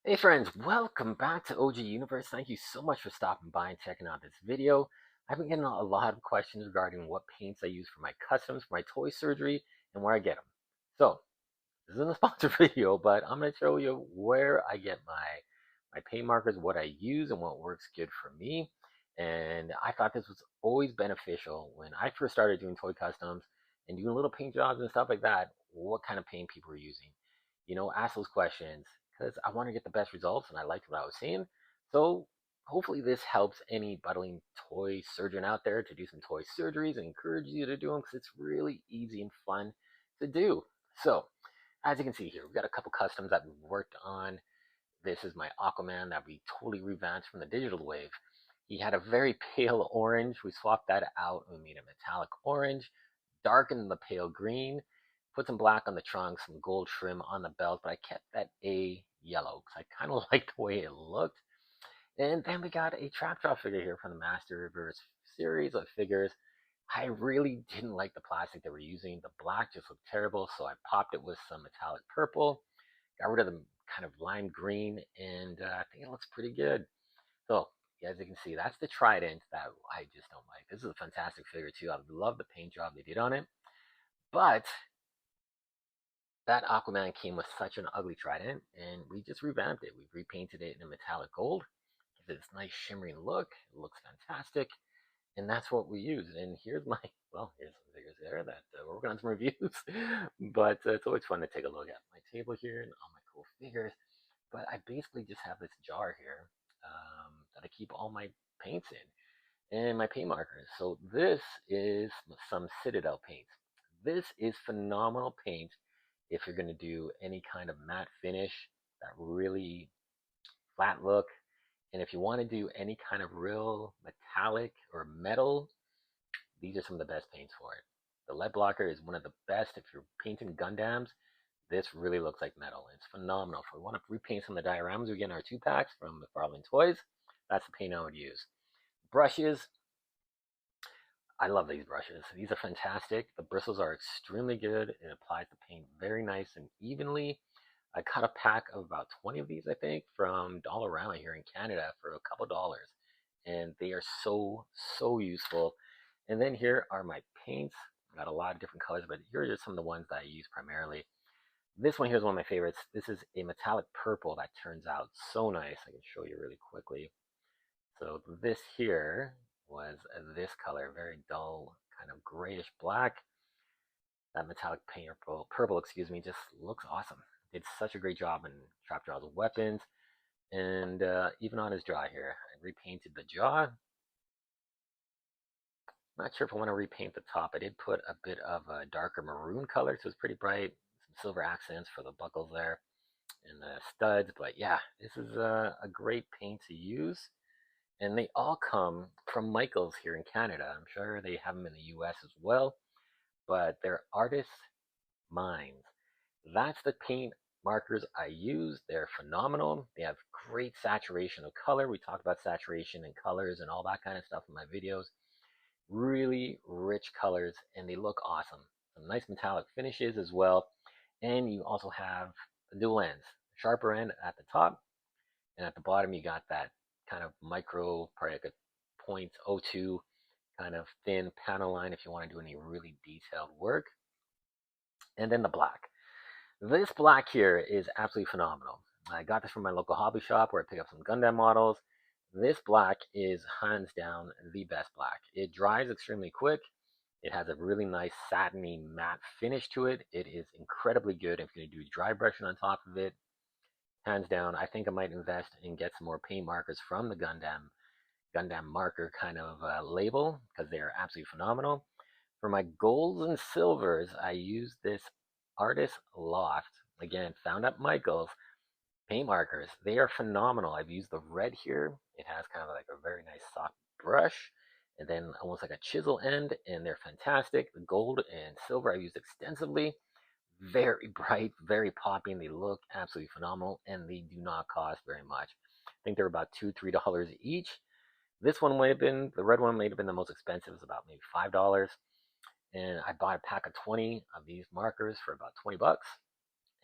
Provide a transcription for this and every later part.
Hey friends, welcome back to OG Universe. Thank you so much for stopping by and checking out this video. I've been getting a lot of questions regarding what paints I use for my customs, for my toy surgery, and where I get them. So, this isn't a sponsored video, but I'm going to show you where I get my paint markers, what I use, and what works good for me. And I thought this was always beneficial when I first started doing toy customs and doing little paint jobs and stuff like that, what kind of paint people were using. Ask those questions because I want to get the best results and I liked what I was seeing. So hopefully this helps any budding toy surgeon out there to do some toy surgeries and encourage you to do them because it's really easy and fun to do. So as you can see here, we've got a couple customs that we've worked on. This is my Aquaman that we totally revamped from the digital wave. He had a very pale orange. We swapped that out and we made a metallic orange, darkened the pale green, put some black on the trunk, some gold trim on the belt, but I kept that A yellow because I kind of liked the way it looked. And then we got a trap drop figure here from the Masterverse series of figures. I really didn't like the plastic they were using. The black just looked terrible, so I popped it with some metallic purple, got rid of the kind of lime green, and I think it looks pretty good. So, as you can see, that's the Trident that I just don't like. This is a fantastic figure too. I love the paint job they did on it, but that Aquaman came with such an ugly Trident, and we just revamped it. We repainted it in a metallic gold, gives it this nice shimmering look. It looks fantastic, and that's what we use. And here's my here's some figures there that we're working on some reviews, but it's always fun to take a look at my table here and all my cool figures. But I basically just have this jar here that I keep all my paints in and my paint markers. So this is some Citadel paint. This is phenomenal paint if you're going to do any kind of matte finish, that really flat look. And if you want to do any kind of real metallic or metal, these are some of the best paints for it. The lead blocker is one of the best if you're painting Gundams. This really looks like metal. It's phenomenal. If we want to repaint some of the dioramas, we get in our 2 packs from McFarlane Toys. That's the paint I would use. Brushes, I love these brushes. These are fantastic. The bristles are extremely good. It applies the paint very nice and evenly. I got a pack of about 20 of these, I think, from Dollarama here in Canada for a couple dollars. And they are so useful. And then here are my paints. I got a lot of different colors, but here are just some of the ones that I use primarily. This one here is one of my favorites. This is a metallic purple that turns out so nice. I can show you really quickly. So this here was this color, very dull, kind of grayish black. That metallic purple, excuse me, just looks awesome. Did such a great job in Trapjaw's weapons, and even on his jaw here. I repainted the jaw. Not sure if I want to repaint the top. I did put a bit of a darker maroon color, so it's pretty bright. Some silver accents for the buckles there and the studs. But yeah, this is a great paint to use. And they all come from Michaels here in Canada. I'm sure they have them in the US as well, but they're artist minds. That's the paint markers I use. They're phenomenal. They have great saturation of color. We talked about saturation and colors and all that kind of stuff in my videos. Really rich colors, and they look awesome. Some nice metallic finishes as well. And you also have the dual ends, sharper end at the top, and at the bottom you got that kind of micro, probably like a 0.02 kind of thin panel line if you want to do any really detailed work. And then the black. This black here is absolutely phenomenal. I got this from my local hobby shop where I pick up some Gundam models. This black is hands down the best black. It dries extremely quick. It has a really nice satiny matte finish to it. It is incredibly good if you're going to do dry brushing on top of it. Hands down, I think I might invest and get some more paint markers from the Gundam marker kind of label because they are absolutely phenomenal. For my golds and silvers, I use this Artist Loft, again, found at Michael's, paint markers. They are phenomenal. I've used the red here. It has kind of like a very nice soft brush and then almost like a chisel end, and they're fantastic. The gold and silver I've used extensively. Very bright, very popping. They look absolutely phenomenal, and they do not cost very much. I think they're about $2, $3 each. This one might have been, the red one might have been the most expensive. It's about maybe $5. And I bought a pack of 20 of these markers for about 20 bucks.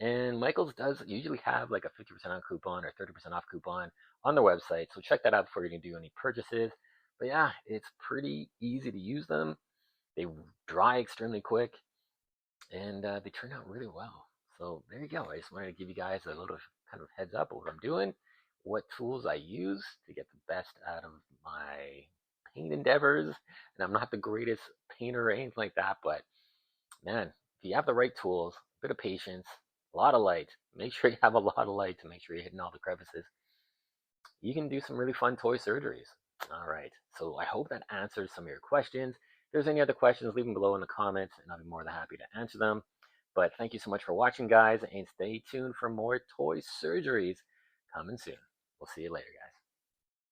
And Michaels does usually have like a 50% off coupon or 30% off coupon on their website. So check that out before you do any purchases. But yeah, it's pretty easy to use them. They dry extremely quick and they turn out really well. So there you go. I just wanted to give you guys a little kind of heads up of what I'm doing, what tools I use to get the best out of my paint endeavors. And I'm not the greatest painter or anything like that, but man, if you have the right tools, a bit of patience, a lot of light, make sure you have a lot of light to make sure you're hitting all the crevices, you can do some really fun toy surgeries. All right, so I hope that answers some of your questions. If there's any other questions, leave them below in the comments, and I'll be more than happy to answer them. But thank you so much for watching, guys, and stay tuned for more toy surgeries coming soon. We'll see you later, guys.